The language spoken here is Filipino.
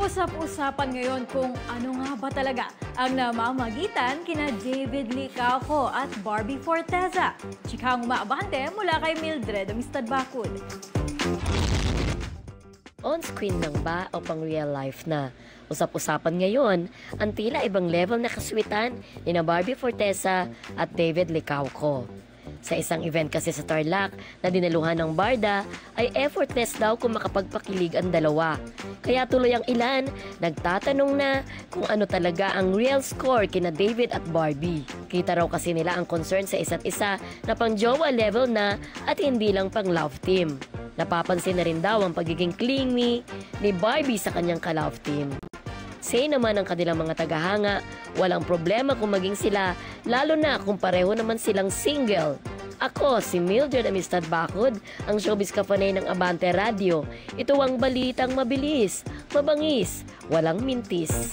Usap-usapan ngayon kung ano nga ba talaga ang namamagitan kina David Licauco at Barbie Forteza. Chikang umaabante mula kay Mildred Amistad Bacud. On-screen lang ba o pang real life na? Usap-usapan ngayon ang tila ibang level na kaswitan ni na Barbie Forteza at David Licauco. Sa isang event kasi sa Tarlac na dinaluhan ng Barda ay effortless daw kung makapagpakilig ang dalawa. Kaya tuloy ang ilan nagtatanong na kung ano talaga ang real score kina David at Barbie. Kita raw kasi nila ang concern sa isa't isa na pang jowa level na at hindi lang pang love team. Napapansin na rin daw ang pagiging clingy ni Barbie sa kanyang ka-love team. Say naman ng kanilang mga tagahanga, walang problema kung maging sila, lalo na kung pareho naman silang single. Ako, si Mildred Amistad Bacud, ang showbiz kafanay ng Abante Radio. Ito ang balitang mabilis, mabangis, walang mintis.